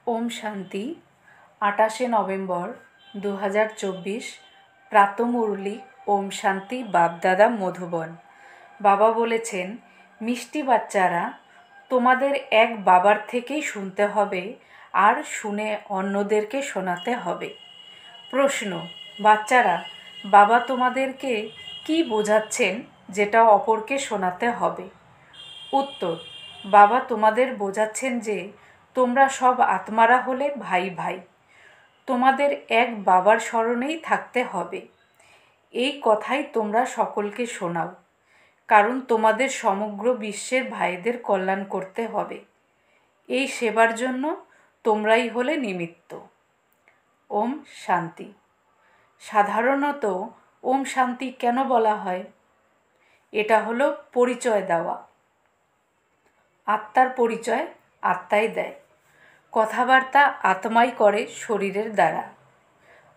ওম শান্তি। 28শে নভেম্বর 2024 প্রাতঃমুরলি। ওম শান্তি। বাপদাদা মধুবন। বাবা বলেছেন, মিষ্টি বাচ্চারা, তোমাদের এক বাবার থেকেই শুনতে হবে আর শুনে অন্যদেরকে শোনাতে হবে। প্রশ্ন, বাচ্চারা, বাবা তোমাদেরকে কি বোঝাচ্ছেন যেটা অপরকে শোনাতে হবে? উত্তর, বাবা তোমাদের বোঝাচ্ছেন যে তোমরা সব আত্মারা হলে ভাই ভাই, তোমাদের এক বাবার স্মরণেই থাকতে হবে। এই কথাই তোমরা সকলকে শোনাও, কারণ তোমাদের সমগ্র বিশ্বের ভাইদের কল্যাণ করতে হবে। এই সেবার জন্য তোমরাই হলে নিমিত্ত। ওম শান্তি। সাধারণত ওম শান্তি কেন বলা হয়? এটা হলো পরিচয় দেওয়া। আত্মার পরিচয় আত্মাই দেয়। কথাবার্তা আত্মাই করে শরীরের দ্বারা।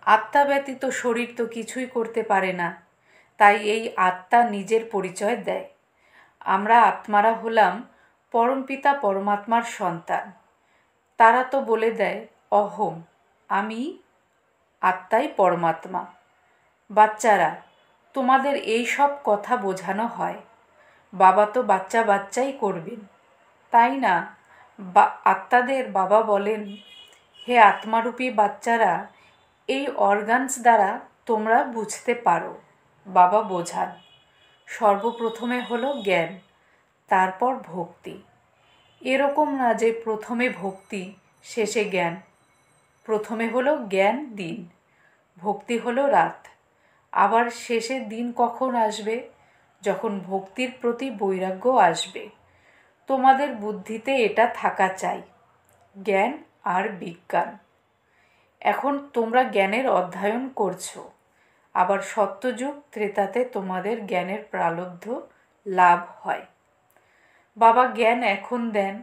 আত্মা ব্যতীত শরীর তো কিছুই করতে পারে না, তাই এই আত্মা নিজের পরিচয় দেয়। আমরা আত্মারা হলাম পরমপিতা পরমাত্মার সন্তান। তারা তো বলে দেয় অহম, আমি আত্মাই পরমাত্মা। বাচ্চারা, তোমাদের এই সব কথা বোঝানো হয়। বাবা তো বাচ্চা বাচ্চাই করবেন, তাই না? আত্মাদের বাবা বলেন, হে আত্মারূপী বাচ্চারা, এই অর্গানস দ্বারা তোমরা বুঝতে পারো। বাবা বোঝান, সর্বপ্রথমে হলো জ্ঞান, তারপর ভক্তি। এরকম না যে প্রথমে ভক্তি শেষে জ্ঞান। প্রথমে হলো জ্ঞান দিন, ভক্তি হলো রাত। আবার শেষের দিন কখন আসবে? যখন ভক্তির প্রতি বৈরাগ্য আসবে। তোমাদের বুদ্ধিতে এটা থাকা চাই, জ্ঞান আর বিজ্ঞান। এখন তোমরা জ্ঞানের অধ্যয়ন করছো, আবার সত্যযুগ ত্রেতাতে তোমাদের জ্ঞানের প্রালব্ধ লাভ হয়। বাবা জ্ঞান এখন দেন,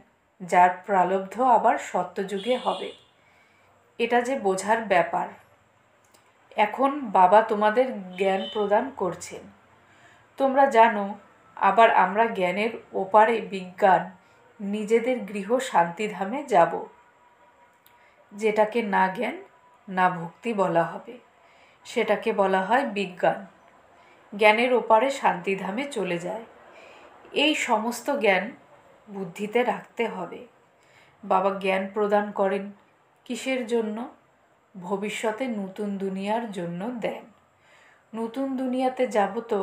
যার প্রালব্ধ আবার সত্যযুগে হবে। এটা যে বোঝার ব্যাপার। এখন বাবা তোমাদের জ্ঞান প্রদান করছেন, তোমরা জানো। আবার আমরা জ্ঞানের ওপারে বিজ্ঞান, নিজেদের গৃহ শান্তিধামে যাব, যেটাকে না জ্ঞান না ভক্তি বলা হবে, সেটাকে বলা হয় বিজ্ঞান। জ্ঞানের ওপারে শান্তিধামে চলে যায়। এই সমস্ত জ্ঞান বুদ্ধিতে রাখতে হবে। বাবা জ্ঞান প্রদান করেন কিসের জন্য? ভবিষ্যতে নতুন দুনিয়ার জন্য দেন। নতুন দুনিয়াতে যাব তো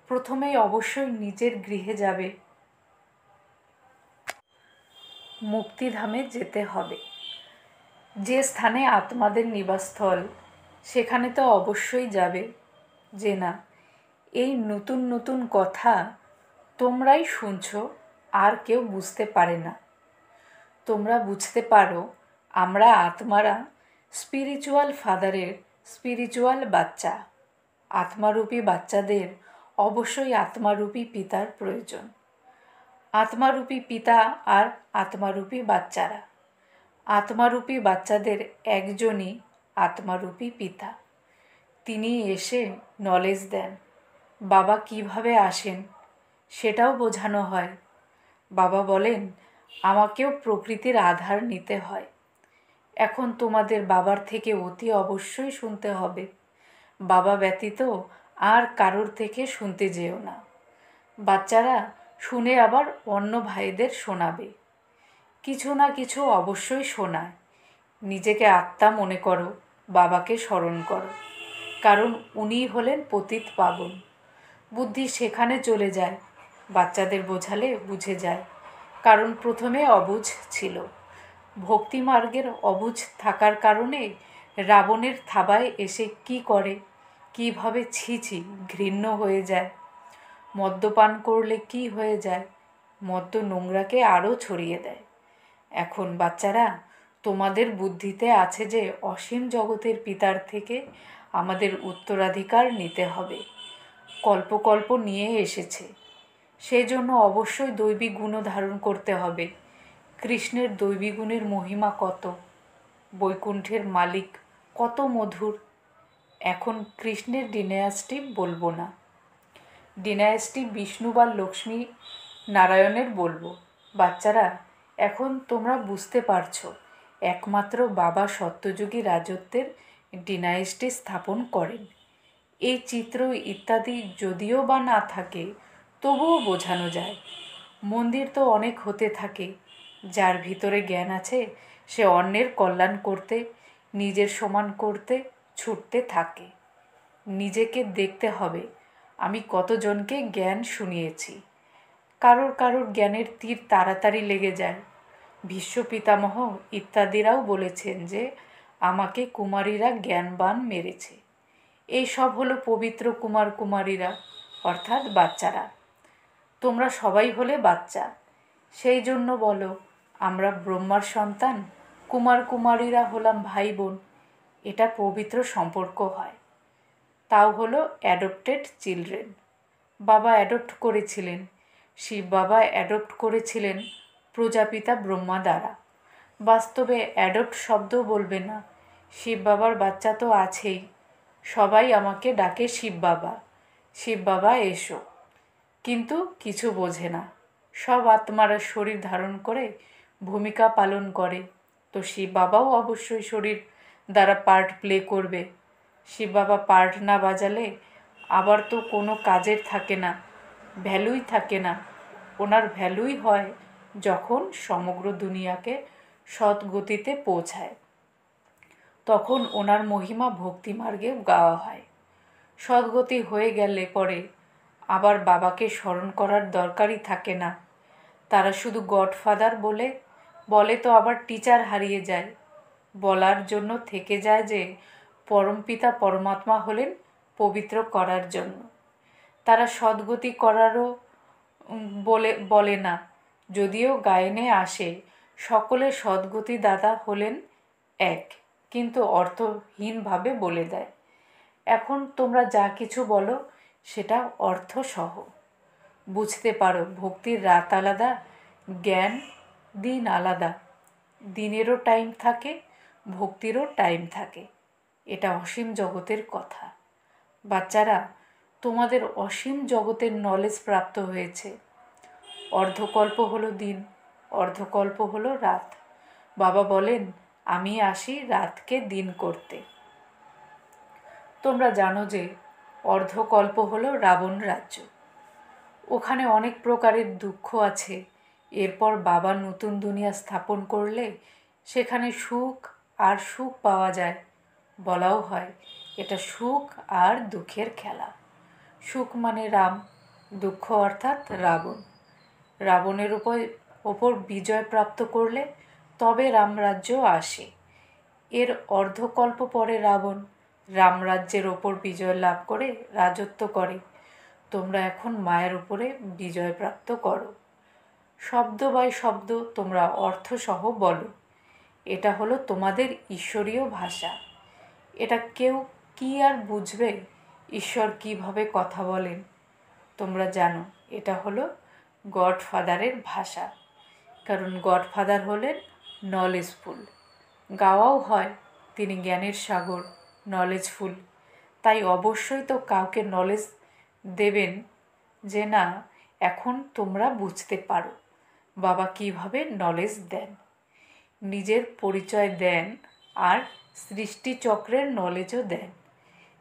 প্রথমেই অবশ্যই নিজের গৃহে যাবে, মুক্তিধামে যেতে হবে। যে স্থানে আত্মাদের নিবাসস্থল, সেখানে তো অবশ্যই যাবে। যে না, এই নতুন নতুন কথা তোমরাই শুনছো, আর কেউ বুঝতে পারে না। তোমরা বুঝতে পারো আমরা আত্মারা স্পিরিচুয়াল ফাদারের স্পিরিচুয়াল বাচ্চা। আত্মারূপী বাচ্চাদের অবশ্যই আত্মারূপী পিতার প্রয়োজন। আত্মারূপী পিতা আর আত্মারূপী বাচ্চারা। আত্মারূপী বাচ্চাদের একজনই আত্মারূপী পিতা। তিনি এসে নলেজ দেন। বাবা কিভাবে আসেন সেটাও বোঝানো হয়। বাবা বলেন, আমাকেও প্রকৃতির আধার নিতে হয়। এখন তোমাদের বাবার থেকে অতি অবশ্যই শুনতে হবে। বাবা ব্যতীত আর কারোর থেকে শুনতে যেও না। বাচ্চারা শুনে আবার অন্য ভাইদের শোনাবে। কিছু না কিছু অবশ্যই শোনায়। নিজেকে আত্মা মনে করো, বাবাকে স্মরণ করো, কারণ উনিই হলেন পতিত পাবন। বুদ্ধি সেখানে চলে যায়। বাচ্চাদের বোঝালে বুঝে যায়, কারণ প্রথমে অবুঝ ছিল। ভক্তিমার্গের অবুঝ থাকার কারণে রাবণের থাবায় এসে কি করে, কিভাবে ছি ঘৃণ্য হয়ে যায়। মদ্যপান করলে কি হয়ে যায়? মদ্য নোংরাকে আরও ছড়িয়ে দেয়। এখন বাচ্চারা, তোমাদের বুদ্ধিতে আছে যে অসীম জগতের পিতার থেকে আমাদের উত্তরাধিকার নিতে হবে। কল্প কল্প নিয়ে এসেছে, সেই জন্য অবশ্যই দৈবিক গুণও ধারণ করতে হবে। কৃষ্ণের দৈবিক গুণের মহিমা কত! বৈকুণ্ঠের মালিক কত মধুর! এখন কৃষ্ণের ডিনায়াস্টি বলবো না, ডিনায়াস্টি বিষ্ণু বা লক্ষ্মী নারায়ণের বলবো। বাচ্চারা, এখন তোমরা বুঝতে পারছো একমাত্র বাবা সত্যযুগী রাজত্বের ডিনাইস্টি স্থাপন করেন। এই চিত্র ইত্যাদি যদিও বা না থাকে, তবুও বোঝানো যায়। মন্দির তো অনেক হতে থাকে। যার ভিতরে জ্ঞান আছে সে অন্যের কল্যাণ করতে, নিজের সমান করতে ছুটতে থাকে। নিজেকে দেখতে হবে আমি কতজনকে জ্ঞান শুনিয়েছি। কারোর কারোর জ্ঞানের তীর তাড়াতাড়ি লেগে যায়। ভীষ্ম পিতামহ ইত্যাদিরাও বলেছেন যে আমাকে কুমারীরা জ্ঞানবান মেরেছে। এই সব হলো পবিত্র কুমার কুমারীরা, অর্থাৎ বাচ্চারা। তোমরা সবাই হলে বাচ্চা, সেই জন্য বলো আমরা ব্রহ্মার সন্তান, কুমার কুমারীরা হলাম ভাই বোন। এটা পবিত্র সম্পর্ক হয়। তাও হলো অ্যাডপ্টেড চিলড্রেন। বাবা অ্যাডপ্ট করেছিলেন, শিব বাবা অ্যাডপ্ট করেছিলেন প্রজাপিতা ব্রহ্মা দ্বারা। বাস্তবে অ্যাডপ্ট শব্দ বলবে না, শিব বাবার বাচ্চা তো আছেই। সবাই আমাকে ডাকে শিব বাবা, শিব বাবা এসো। কিন্তু কিছু বোঝে না। সব আত্মারা শরীর ধারণ করে ভূমিকা পালন করে, তো শিব বাবাও অবশ্যই শরীর দ্বারা পার্ট প্লে করবে। শিব বাবা পার্ট না বাজালে আবার তো কোনো কাজের থাকে না, ভ্যালুই থাকে না। ওনার ভ্যালুই হয় যখন সমগ্র দুনিয়াকে সৎ গতিতে পৌঁছায়, তখন ওনার মহিমা ভক্তিমার্গে গাওয়া হয়। সদ্গতি হয়ে গেলে পরে আবার বাবাকে স্মরণ করার দরকারই থাকে না। তারা শুধু গডফাদার বলে তো আবার টিচার হারিয়ে যায়। বলার জন্য থেকে যায় যে পরমপিতা পরমাত্মা হলেন পবিত্র করার জন্য। তারা সদ্গতি করারও বলে না, যদিও গায়নে আসে সকলে সদ্গতি দাতা হলেন এক, কিন্তু অর্থহীনভাবে বলে দেয়। এখন তোমরা যা কিছু বলো সেটা অর্থসহ বুঝতে পারো। ভক্তির রাত আলাদা, জ্ঞান দিন আলাদা। দিনেরও টাইম থাকে, ভক্তিরও টাইম থাকে। এটা অসীম জগতের কথা। বাচ্চারা, তোমাদের অসীম জগতের নলেজ প্রাপ্ত হয়েছে। অর্ধকল্প হলো দিন, অর্ধকল্প হলো রাত। বাবা বলেন আমি আসি রাতকে দিন করতে। তোমরা জানো যে অর্ধকল্প হলো রাবণ রাজ্য। ওখানে অনেক প্রকারের দুঃখ আছে। এরপর বাবা নতুন দুনিয়া স্থাপন করলে সেখানে সুখ আর সুখ পাওয়া যায়। বলাও হয় এটা সুখ আর দুঃখের খেলা। সুখ মানে রাম, দুঃখ অর্থাৎ রাবণ। রাবণের ওপর বিজয় প্রাপ্ত করলে তবে রামরাজ্য আসে। এর অর্ধকল্প পরে রাবণ রামরাজ্যের ওপর বিজয় লাভ করে রাজত্ব করে। তোমরা এখন মায়ের উপরে বিজয় প্রাপ্ত করো। শব্দ বাই শব্দ তোমরা অর্থসহ বলো। এটা হলো তোমাদের ঈশ্বরীয় ভাষা। এটা কেউ কি আর বুঝবে ঈশ্বর কিভাবে কথা বলেন? তোমরা জানো এটা হলো গডফাদারের ভাষা, কারণ গডফাদার হলেন নলেজফুল। গাওয়াও হয় তিনি জ্ঞানের সাগর, নলেজফুল। তাই অবশ্যই তো কাউকে নলেজ দেবেন যে না এখন তোমরা বুঝতে পারো বাবা কিভাবে নলেজ দেন। নিজের পরিচয় দেন আর সৃষ্টিচক্রের নলেজও দেন।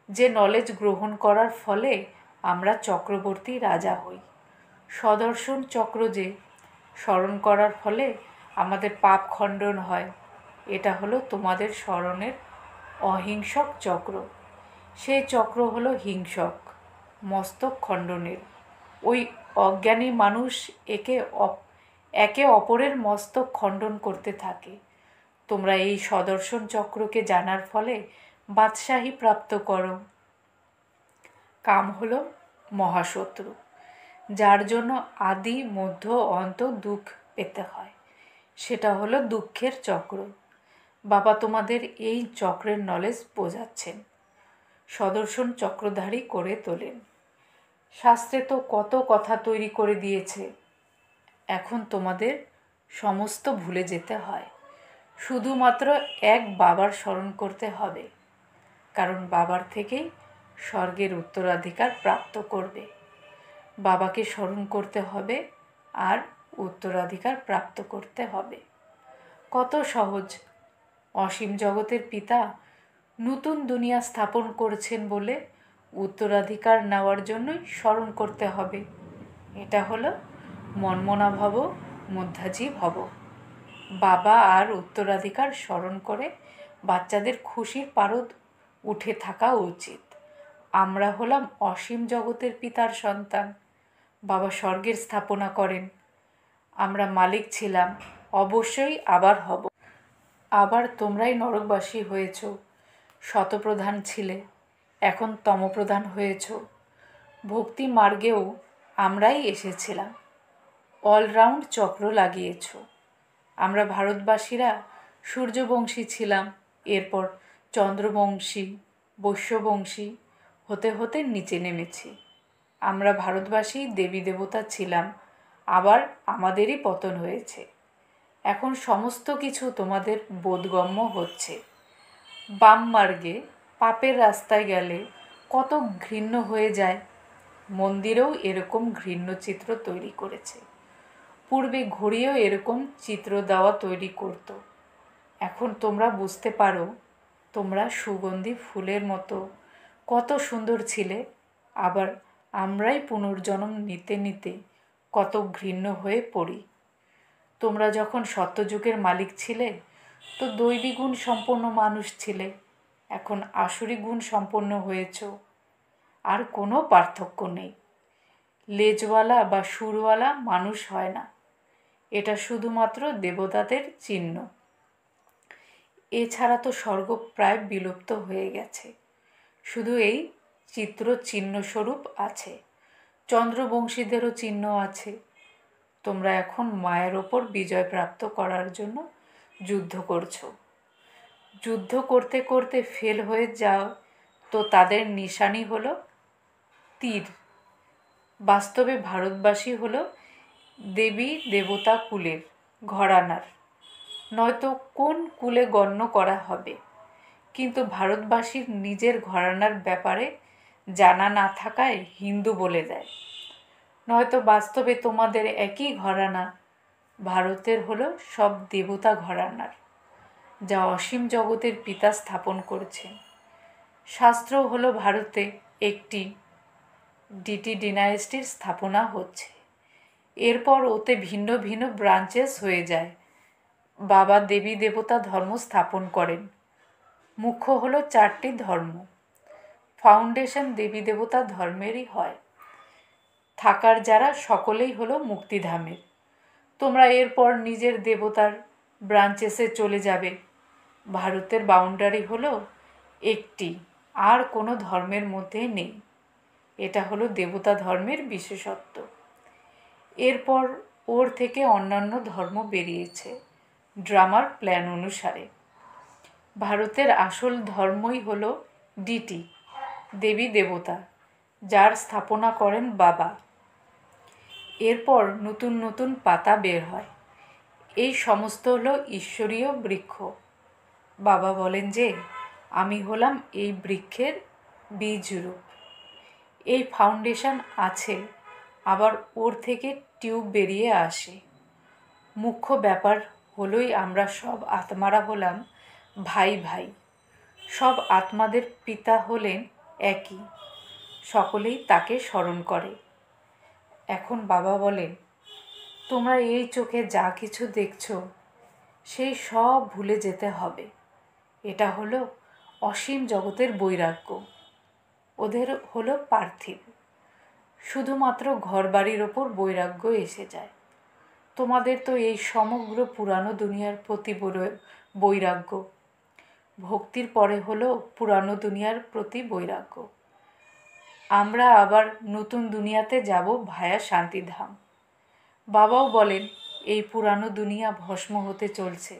যে নলেজ গ্রহণ করার ফলে আমরা চক্রবর্তী রাজা হই। সদর্শন চক্র যে স্মরণ করার ফলে আমাদের পাপ খণ্ডন হয়। এটা হলো তোমাদের স্মরণের অহিংসক চক্র। সেই চক্র হলো হিংসক, মস্তক খণ্ডনের। ওই অজ্ঞানী মানুষ একে অপরের মস্তক খণ্ডন করতে থাকে। তোমরা এই সদর্শন চক্রকে জানার ফলে বাদশাহী প্রাপ্ত করো। কাম হলো মহাশত্রু, যার জন্য আদি মধ্য অন্ত দুঃখ পেতে হয়। সেটা হলো দুঃখের চক্র। বাবা তোমাদের এই চক্রের নলেজ বোঝাচ্ছেন, সদর্শন চক্রধারী করে তোলেন। শাস্ত্রে তো কত কথা তৈরি করে দিয়েছে। এখন তোমাদের সমস্ত ভুলে যেতে হয়, শুধুমাত্র এক বাবার স্মরণ করতে হবে, কারণ বাবার থেকেই স্বর্গের উত্তরাধিকার প্রাপ্ত করবে। বাবাকে স্মরণ করতে হবে আর উত্তরাধিকার প্রাপ্ত করতে হবে। কত সহজ। অসীম জগতের পিতা নতুন দুনিয়া স্থাপন করছেন বলে উত্তরাধিকার নেওয়ার জন্যই স্মরণ করতে হবে। এটা হলো মনমনা ভব মধ্যাজি ভব। বাবা আর উত্তরাধিকার স্মরণ করে বাচ্চাদের খুশির পারদ উঠে থাকা উচিত। আমরা হলাম অসীম জগতের পিতার সন্তান। বাবা স্বর্গের স্থাপনা করেন। আমরা মালিক ছিলাম, অবশ্যই আবার হব। আবার তোমরাই নরকবাসী হয়েছ। শতপ্রধান ছিলে, এখন তমপ্রধান হয়েছ। ভক্তি মার্গেও আমরাই এসেছিলাম। অলরাউন্ড চক্র লাগিয়েছ। আমরা ভারতবাসীরা সূর্যবংশী ছিলাম, এরপর চন্দ্রবংশী, বৈশ্যবংশী হতে হতে নিচে নেমেছি। আমরা ভারতবাসী দেবী দেবতা ছিলাম, আবার আমাদেরই পতন হয়েছে। এখন সমস্ত কিছু তোমাদের বোধগম্য হচ্ছে। বাম মার্গে পাপের রাস্তায় গেলে কত ঘৃণ্য হয়ে যায়। মন্দিরেও এরকম ঘৃণ্য চিত্র তৈরি করেছে। পূর্বে ঘড়িও এরকম চিত্র দেওয়া তৈরি করত। এখন তোমরা বুঝতে পারো তোমরা সুগন্ধি ফুলের মতো কত সুন্দর ছিলে, আবার আমরাই পুনর্জন্ম নিতে নিতে কত ঘৃণ্য হয়ে পড়ি। তোমরা যখন সত্যযুগের মালিক ছিলে তো দৈবী গুণ সম্পন্ন মানুষ ছিলে, এখন আসুরি গুণ সম্পন্ন হয়েছ। আর কোনো পার্থক্য নেই। লেজওয়ালা বা সুরওয়ালা মানুষ হয় না, এটা শুধুমাত্র দেবতাদের চিহ্ন। এছাড়া তো স্বর্গ প্রায় বিলুপ্ত হয়ে গেছে, শুধু এই চিত্র চিহ্নস্বরূপ আছে। চন্দ্রবংশীদেরও চিহ্ন আছে। তোমরা এখন মায়ের ওপর বিজয় প্রাপ্ত করার জন্য যুদ্ধ করছো। যুদ্ধ করতে করতে ফেল হয়ে যাও তো তাদের নিশানি হলো তীর। বাস্তবে ভারতবাসী হলো দেবী দেবতা কুলের ঘরানার, নয়তো কোন কুলে গণ্য করা হবে। কিন্তু ভারতবাসীর নিজের ঘরানার ব্যাপারে জানা না থাকায় হিন্দু বলে দেয়, নয়তো বাস্তবে তোমাদের একই ঘরানা। ভারতের হলো সব দেবতা ঘরানার, যা অসীম জগতের পিতা স্থাপন করছেন। শাস্ত্র হলো ভারতে একটি ডিটি ডিনাইস্টির স্থাপনা হচ্ছে। এরপর ওতে ভিন্ন ভিন্ন ব্রাঞ্চেস হয়ে যায়। বাবা দেবী দেবতা ধর্ম স্থাপন করেন। মুখ্য হলো 4টি ধর্ম। ফাউন্ডেশন দেবী দেবতা ধর্মেরই হয়। থাকার যারা সকলেই হলো মুক্তিধামের। তোমরা এরপর নিজের দেবতার ব্রাঞ্চেসে চলে যাবে। ভারতের বাউন্ডারি হলো একটি, আর কোনো ধর্মের মধ্যে নেই। এটা হলো দেবতা ধর্মের বিশেষত্ব। এরপর ওর থেকে অন্যান্য ধর্ম বেরিয়েছে ড্রামার প্ল্যান অনুসারে। ভারতের আসল ধর্মই হলো ডিটি, দেবী দেবতা, যার স্থাপনা করেন বাবা। এরপর নতুন নতুন পাতা বের হয়। এই সমস্ত হলো ঈশ্বরীয় বৃক্ষ। বাবা বলেন যে আমি হলাম এই বৃক্ষের বীজরূপ। এই ফাউন্ডেশন আছে, আবার ওর থেকে টিউব বেরিয়ে আসে। মুখ্য ব্যাপার হলোই আমরা সব আত্মারা হলাম ভাই ভাই। সব আত্মাদের পিতা হলেন একই, সকলেই তাকে স্মরণ করে। এখন বাবা বলেন তোমরা এই চোখে যা কিছু দেখছো সেই সব ভুলে যেতে হবে। এটা হলো অসীম জগতের বৈরাগ্য। ওদের হলো পার্থিব, শুধুমাত্র ঘরবাড়ির ওপর বৈরাগ্য এসে যায়। তোমাদের তো এই সমগ্র পুরানো দুনিয়ার প্রতি বৈরাগ্য। ভক্তির পরে হলো পুরানো দুনিয়ার প্রতি বৈরাগ্য। আমরা আবার নতুন দুনিয়াতে যাব ভায়া শান্তিধাম। বাবাও বলেন এই পুরানো দুনিয়া ভস্ম হতে চলছে।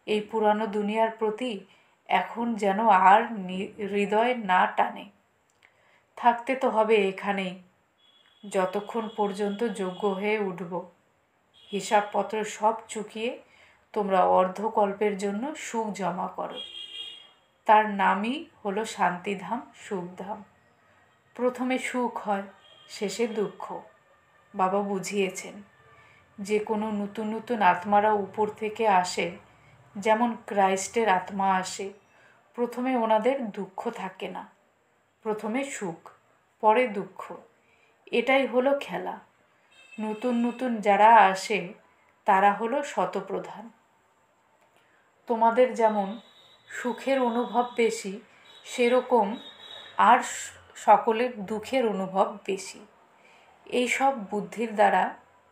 এই পুরানো দুনিয়ার প্রতি এখন যেন আর হৃদয় না টানে। থাকতে তো হবে এখানেই, যতক্ষণ পর্যন্ত যোগ্য হয়ে উঠব। হিসাবপত্র সব চুকিয়ে তোমরা অর্ধকল্পের জন্য সুখ জমা করো। তার নামই হলো শান্তিধাম, সুখধাম। প্রথমে সুখ হয়, শেষে দুঃখ। বাবা বুঝিয়েছেন যে কোনো নতুন নতুন আত্মারা উপর থেকে আসে যেমন ক্রাইস্টের আত্মা আসে, প্রথমে ওনাদের দুঃখ থাকে না, প্রথমে সুখ, পরে দুঃখ। এটাই হলো খেলা। নতুন নতুন যারা আসে তারা হলো শতপ্রধান। তোমাদের যেমন সুখের অনুভব বেশি, সেরকম আর সকলের দুঃখের অনুভব বেশি। এই সব বুদ্ধির দ্বারা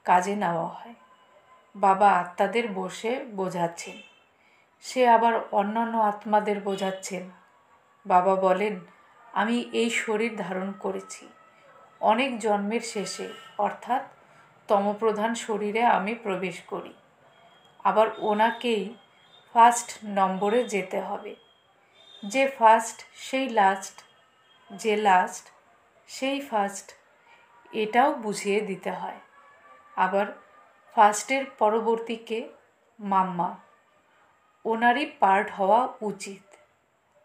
কাজে নেওয়া হয়। বাবা আত্মাদের বসে বোঝাচ্ছেন, সে আবার অন্যান্য আত্মাদের বোঝাচ্ছেন। বাবা বলেন, আমি এই শরীর ধারণ করেছি অনেক জন্মের শেষে, অর্থাৎ তমপ্রধান শরীরে আমি প্রবেশ করি। আবার ওনাকেই ফার্স্ট নম্বরে যেতে হবে। যে ফার্স্ট সেই লাস্ট, যে লাস্ট সেই ফার্স্ট, এটাও বুঝিয়ে দিতে হয়। আবার ফার্স্টের পরবর্তীকে মাম্মা, ওনারই পার্ট হওয়া উচিত।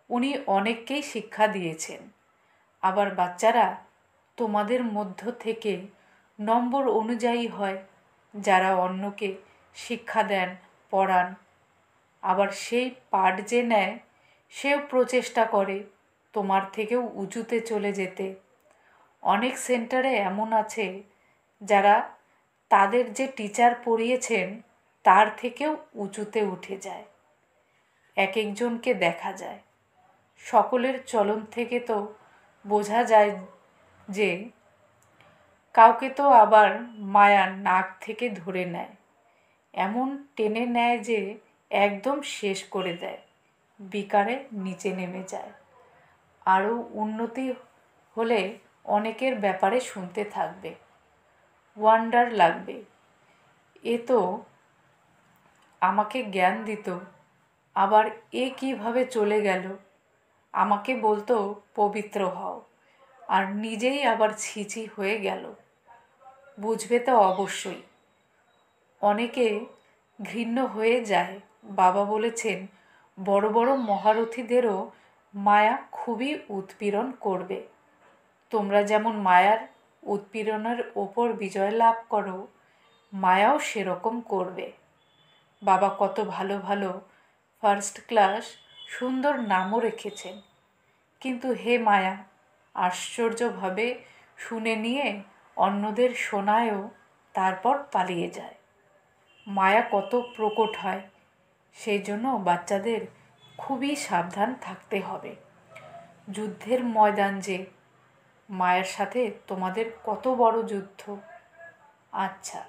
উনি অনেককেই শিক্ষা দিয়েছেন। আবার বাচ্চারা তোমাদের মধ্য থেকে নম্বর অনুযায়ী হয়, যারা অন্যকে শিক্ষা দেন, পড়ান। আবার সেই পাঠ যে নেয় সেও প্রচেষ্টা করে তোমার থেকেও উঁচুতে চলে যেতে। অনেক সেন্টারে এমন আছে যারা তাদের যে টিচার পড়িয়েছেন তার থেকেও উঁচুতে উঠে যায়। এক একজনকে দেখা যায়। সকলের চলন থেকে তো বোঝা যায় যে কাউকে তো আবার মায়া নাক থেকে ধরে নেয়, এমন টেনে নেয় যে একদম শেষ করে দেয়, বিকারে নিচে নেমে যায়। আরও উন্নতি হলে অনেকের ব্যাপারে শুনতে থাকবে, ওয়ান্ডার লাগবে। এ তো আমাকে জ্ঞান দিত, আবার এ কিভাবে চলে গেল। আমাকে বলতো পবিত্র হও, আর নিজেই আবার ছিছি হয়ে গেল। বুঝবে তো অবশ্যই। অনেকে ঘৃণ্য হয়ে যায়। বাবা বলেছেন, বড় বড় মহারথীদেরও মায়া খুবই উৎপীড়ন করবে। তোমরা যেমন মায়ার উৎপীড়নের ওপর বিজয় লাভ করো, মায়াও সেরকম করবে। বাবা কত ভালো ভালো ফার্স্ট ক্লাস সুন্দর নামও রেখেছেন, কিন্তু হে মায়া আশ্চর্যভাবে শুনে নিয়ে অন্যদের শোনায়ও তারপর পালিয়ে যায়। মায়া কত প্রকট হয়, সেই জন্য বাচ্চাদের খুবই সাবধান থাকতে হবে। যুদ্ধের ময়দান যে, মায়ের সাথে তোমাদের কত বড় যুদ্ধ। আচ্ছা,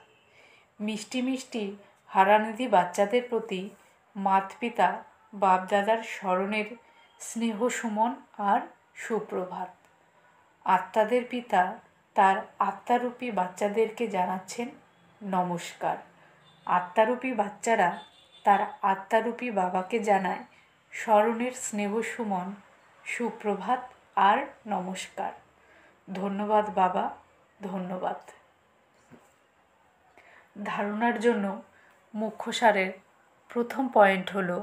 মিষ্টি মিষ্টি হারানিধি বাচ্চাদের প্রতি মাত পিতা বাপদাদার স্মরণের স্নেহ সুমন আর সুপ্রভাত। আত্মাদের পিতা তার আত্মারূপী বাচ্চাদেরকে জানাচ্ছেন নমস্কার। আত্মারূপী বাচ্চারা তার আত্মারূপী বাবাকে জানায় স্মরণের স্নেহ সুমন, সুপ্রভাত আর নমস্কার। ধন্যবাদ বাবা, ধন্যবাদ। ধারণার জন্য মুখ্যসারের প্রথম পয়েন্ট হলো,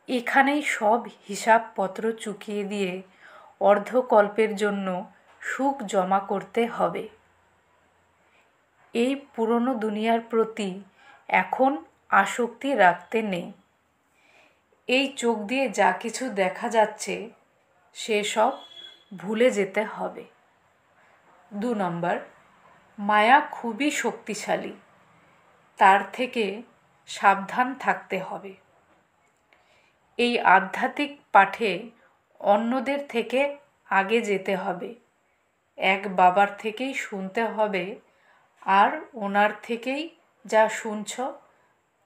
এখানেই সব হিসাবপত্র চুকিয়ে দিয়ে অর্ধকল্পের জন্য সুখ জমা করতে হবে। এই পুরনো দুনিয়ার প্রতি এখন আসক্তি রাখতে নেই। এই চোখ দিয়ে যা কিছু দেখা যাচ্ছে সেসব ভুলে যেতে হবে। 2 নম্বর, মায়া খুবই শক্তিশালী, তার থেকে সাবধান থাকতে হবে। এই আধ্যাত্মিক পাঠে অন্যদের থেকে আগে যেতে হবে। এক বাবার থেকেই শুনতে হবে, আর ওনার থেকেই যা শুনছ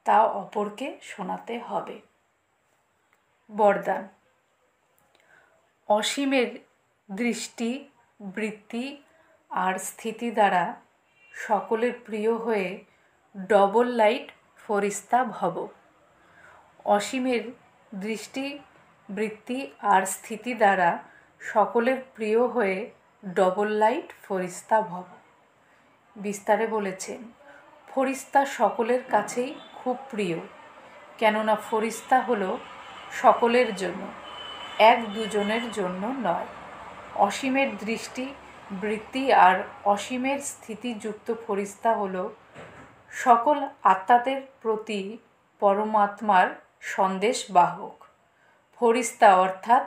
তা অপরকে শোনাতে হবে। বরদান। অসীমের দৃষ্টি, বৃত্তি আর স্থিতি দ্বারা সকলের প্রিয় হয়ে ডবল লাইট ফরিস্তা ভব। অসীমের দৃষ্টি, বৃত্তি আর স্থিতি দ্বারা সকলের প্রিয় হয়ে ডবল লাইট ফরিস্তা ভব। বিস্তারে বলেছেন, ফরিস্তা সকলের কাছেই খুব প্রিয়, কেননা ফরিস্তা হলো সকলের জন্য, এক দুজনের জন্য নয়। অসীমের দৃষ্টি, বৃত্তি আর অসীমের স্থিতিযুক্ত ফরিস্তা হলো সকল আত্মাদের প্রতি পরমাত্মার সন্দেশ বাহক। ফরিস্তা অর্থাৎ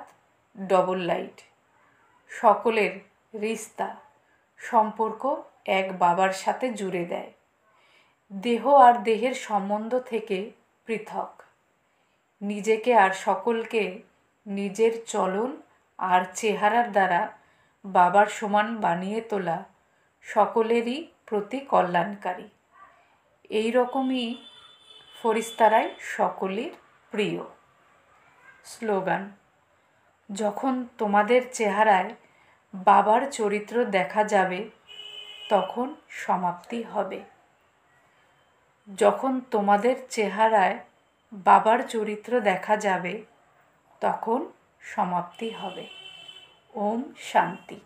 ডবল লাইট। সকলের রিস্তা সম্পর্ক এক বাবার সাথে জুড়ে দেয়। দেহ আর দেহের সম্বন্ধ থেকে পৃথক। নিজেকে আর সকলকে নিজের চলন আর চেহারার দ্বারা বাবার সমান বানিয়ে তোলা সকলেরই প্রতি কল্যাণকারী। এই রকমই ফরিস্তারাই সকলের প্রিয়। স্লোগান: যখন তোমাদের চেহারায় বাবার চরিত্র দেখা যাবে তখন সমাপ্তি হবে। যখন তোমাদের চেহারায় বাবার চরিত্র দেখা যাবে তখন সমাপ্তি হবে। ওম শান্তি।